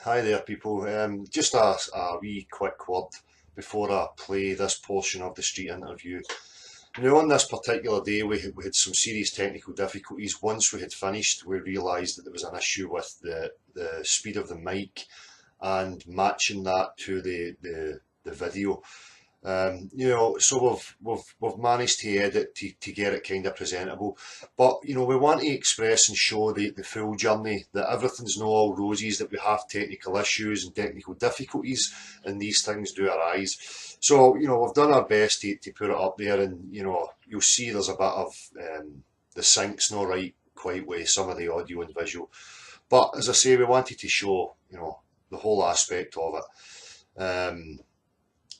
Hi there, people. Just a wee quick word before I play this portion of the street interview. Now, on this particular day, we had some serious technical difficulties. Once we had finished, we realised that there was an issue with the speed of the mic and matching that to the video. So we've managed to edit to get it kind of presentable, but we want to express and show the full journey, that everything's not all roses, that we have technical issues and technical difficulties, and these things do arise. So we've done our best to put it up there, and you'll see there's a bit of the sync's not right quite with some of the audio and visual, but as I say, we wanted to show the whole aspect of it.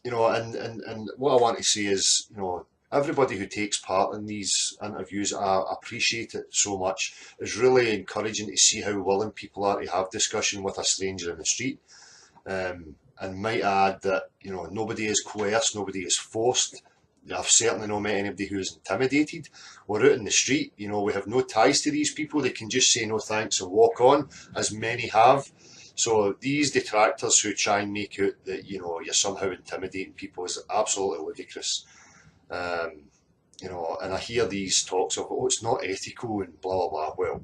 And what I want to say is, everybody who takes part in these interviews, I appreciate it so much. It's really encouraging to see how willing people are to have discussion with a stranger in the street. And might add that, nobody is coerced, nobody is forced. I've certainly not met anybody who is intimidated. We're out in the street, we have no ties to these people. They can just say no thanks and walk on, as many have. So these detractors who try and make out that you're somehow intimidating people is absolutely ludicrous. And I hear these talks of, oh, it's not ethical and blah blah blah. Well,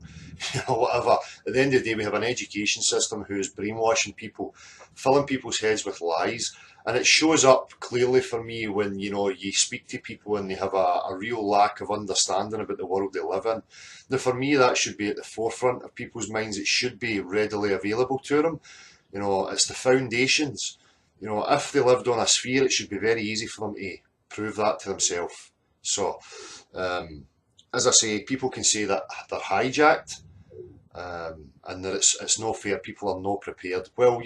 whatever. At the end of the day, we have an education system who is brainwashing people, filling people's heads with lies, and it shows up clearly for me when you speak to people and they have a real lack of understanding about the world they live in. Now, for me, that should be at the forefront of people's minds. It should be readily available to them. It's the foundations. If they lived on a sphere, it should be very easy for them to prove that to themselves. So, as I say, people can say that they're hijacked, and that it's no fair, people are not prepared. Well,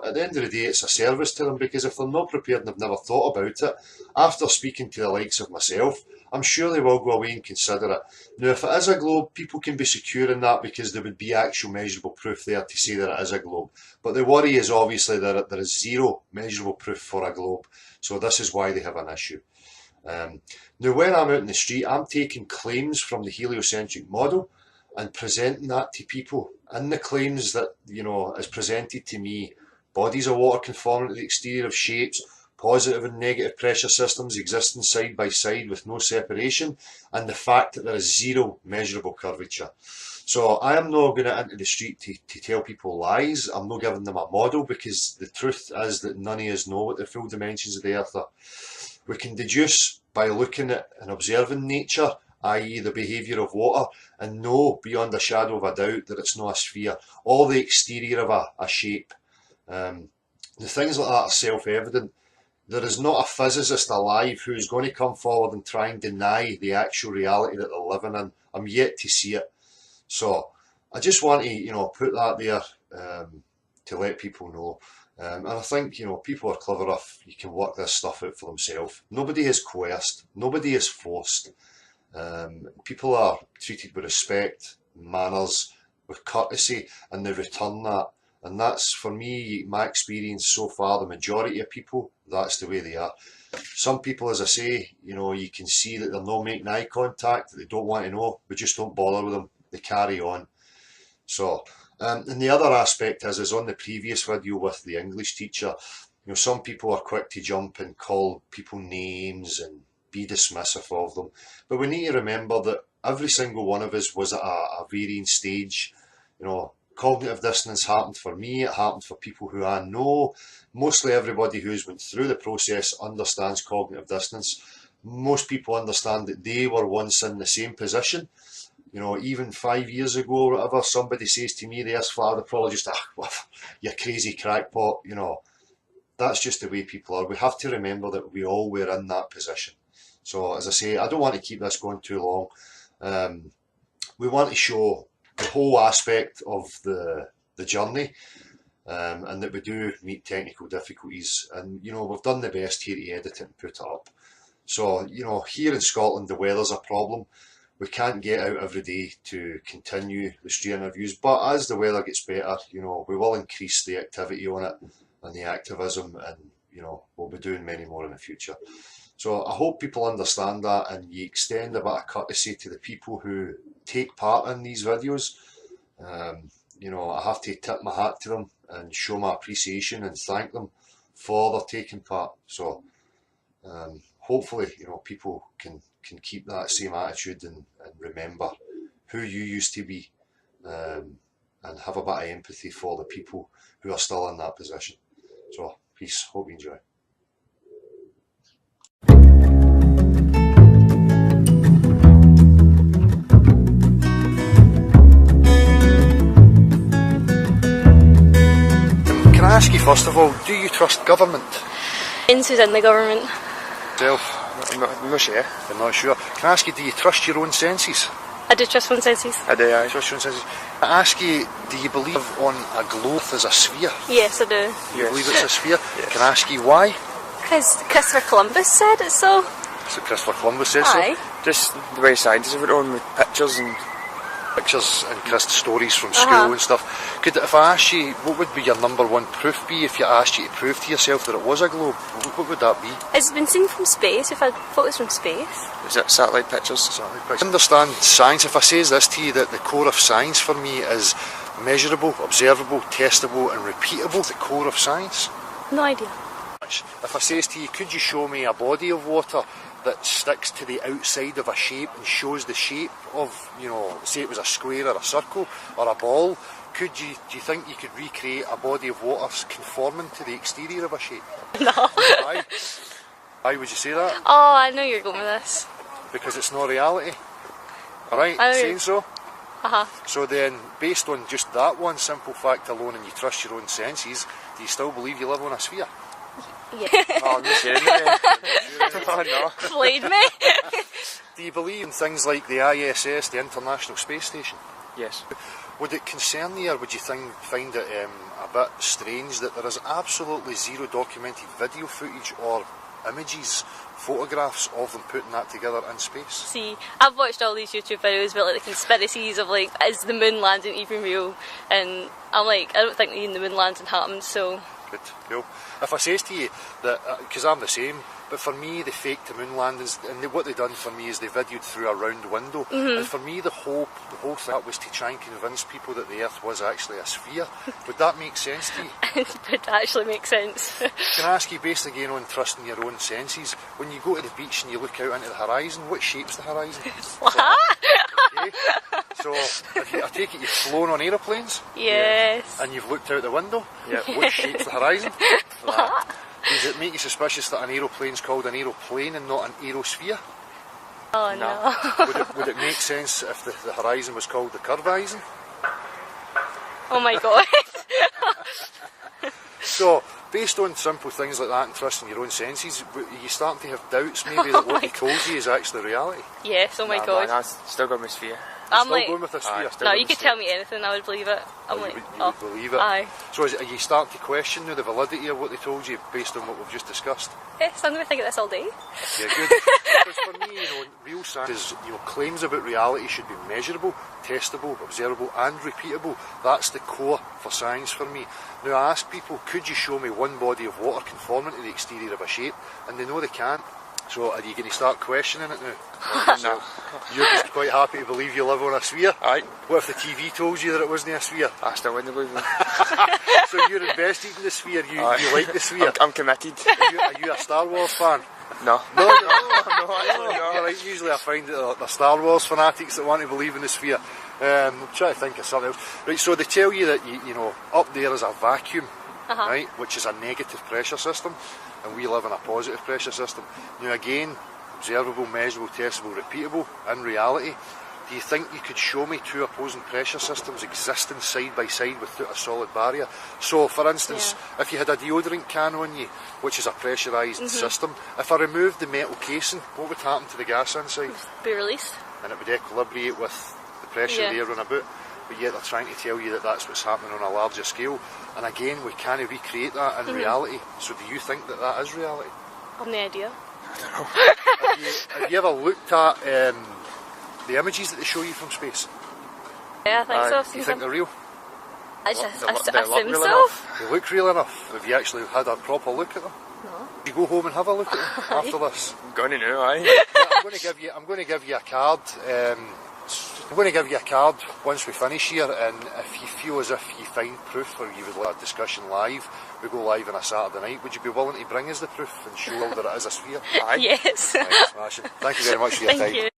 at the end of the day, it's a service to them, because if they're not prepared and they've never thought about it, after speaking to the likes of myself, I'm sure they will go away and consider it. Now, if it is a globe, people can be secure in that, because there would be actual measurable proof there to say that it is a globe. But the worry is obviously that there is zero measurable proof for a globe. So this is why they have an issue. Now, when I'm out in the street, I'm taking claims from the heliocentric model and presenting that to people. In the claims that, is presented to me, bodies of water conforming to the exterior of shapes, positive and negative pressure systems existing side by side with no separation, and the fact that there is zero measurable curvature. So I am not going into the street to tell people lies. I'm not giving them a model, because the truth is that none of us know what the full dimensions of the earth are. We can deduce by looking at and observing nature, i.e. the behaviour of water, and know beyond a shadow of a doubt that it's not a sphere, or the exterior of a shape. The things like that are self-evident. There is not a physicist alive who's going to come forward and try and deny the actual reality that they're living in. I'm yet to see it. So I just want to, put that there, to let people know. And I think, people are clever enough, you can work this stuff out for themselves. Nobody is coerced, nobody is forced. People are treated with respect, manners, with courtesy, and they return that. And that's, for me, my experience so far, the majority of people, that's the way they are. Some people, as I say, you can see that they're not making eye contact, that they don't want to know, we just don't bother with them, they carry on. So, and the other aspect is on the previous video with the English teacher, some people are quick to jump and call people names and be dismissive of them. But we need to remember that every single one of us was at a varying stage. Cognitive dissonance happened for me, it happened for people who I know. Mostly everybody who's went through the process understands cognitive dissonance. Most people understand that they were once in the same position. Even 5 years ago or whatever, somebody says to me, there's father, probably just, well, you crazy crackpot, that's just the way people are. We have to remember that we all were in that position. So, as I say, I don't want to keep this going too long. We want to show the whole aspect of the journey, and that we do meet technical difficulties. And, we've done the best here to edit it and put it up. So, here in Scotland, the weather's a problem. We can't get out every day to continue the street interviews, but as the weather gets better, we will increase the activity on it and the activism, and we'll be doing many more in the future. So I hope people understand that, and you extend a bit of courtesy to the people who take part in these videos. I have to tip my hat to them. and show my appreciation and thank them for their taking part. So hopefully, people can keep that same attitude and remember who you used to be, and have a bit of empathy for the people who are still in that position. So peace, hope you enjoy. Can I ask you first of all, do you trust government? Who's in the government? Self? I'm not sure. I'm not sure. Can I ask you, do you trust your own senses? I do trust one senses. I do, aye. Trust your own senses. Can I ask you, do you believe on a globe as a sphere? Yes, I do. You believe it's a sphere? Yes. Can I ask you why? Because Christopher Columbus said it so. So Christopher Columbus says Aye. Just the way scientists have it on with pictures and so. Pictures and Chris stories from school and stuff. If I asked you, what would be your number one proof be if you asked you to prove to yourself that it was a globe? What would that be? It's been seen from space. We've had photos from space. is it satellite pictures? I understand science. If I says this to you, that the core of science for me is measurable, observable, testable and repeatable. The core of science. No idea. If I says to you, could you show me a body of water that sticks to the outside of a shape and shows the shape of, say it was a square or a circle or a ball, do you think you could recreate a body of water conforming to the exterior of a shape? No. Why? Why would you say that? Oh, I know you're going with this. Because it's not reality. Alright, I know saying so? So then, based on just that one simple fact alone, and you trust your own senses, do you still believe you live on a sphere? Yeah. Oh, I'm not sure. Oh, no. Played me. Do you believe in things like the ISS, the International Space Station? Yes. Would it concern you, or would you find it a bit strange that there is absolutely zero documented video footage or images, photographs of them putting that together in space? See, I've watched all these YouTube videos about like the conspiracies of like, is the moon landing even real? And I'm like, I don't think even the moon landing happened, so... Good, cool. If I says to you that, because I'm the same, but for me the fake to moon landings, and what they done for me is they videoed through a round window, and for me the whole thing was to try and convince people that the Earth was actually a sphere. Would that make sense to you? It would actually make sense. Can I ask you, based again on trusting your own senses, when you go to the beach and you look out into the horizon, what shape's the horizon? What? Okay. So, I take it you've flown on aeroplanes? Yes. And you've looked out the window? Yep. What shape's the horizon? What? Does it make you suspicious that an aeroplane's called an aeroplane and not an aerosphere? Oh no. Would it make sense if the horizon was called the curve horizon? Oh my god. So, based on simple things like that and trusting your own senses, are you starting to have doubts maybe that what they told you is actually reality? Yes, oh my Nah, god. Man, I still got my sphere. I'm Still like, going with this aye, sphere? still no, got you my could sphere. tell me anything, I would believe it. I'm like, you oh, would believe it? aye. So are you starting to question now the validity of what they told you based on what we've just discussed? Yes, I'm going to think of this all day. Yeah, good. Because for me, real science is, claims about reality should be measurable, testable, observable and repeatable. That's the core for science for me. Now I ask people, could you show me one body of water conforming to the exterior of a shape? And they know they can't. So are you going to start questioning it now? No. You're just quite happy to believe you live on a sphere? Aye. What if the TV told you that it wasn't a sphere? I still wouldn't believe it. So you're invested in the sphere, you like the sphere? I'm committed. Are you a Star Wars fan? No. No, No. Right, usually I find that they're Star Wars fanatics that want to believe in the sphere. I'm trying to think of something else. Right, so they tell you that up there is a vacuum, right, which is a negative pressure system, and we live in a positive pressure system. Now again, observable, measurable, testable, repeatable. In reality, do you think you could show me two opposing pressure systems existing side by side without a solid barrier? So, for instance, if you had a deodorant can on you, which is a pressurised system, if I removed the metal casing, what would happen to the gas inside? Be released. And it would equilibrate with the pressure there on about. But yet they're trying to tell you that that's what's happening on a larger scale. And again, we can't recreate that in reality. So do you think that that is reality? I've no idea. I don't know. Have you ever looked at the images that they show you from space? Yeah, I think so. I've Do seen you think some. they're real? I They look assume real so. enough. They look real enough. Have you actually had a proper look at them? No. You go home and have a look at them after this. I'm going to know, aye. Yeah, I'm going to give you a card. I'm going to give you a card once we finish here, and if you feel as if you find proof or you would like a discussion live, we go live on a Saturday night. Would you be willing to bring us the proof and show that it is a sphere? Aye. Yes. Right, smashing. Thank you very much for your time. Thank you.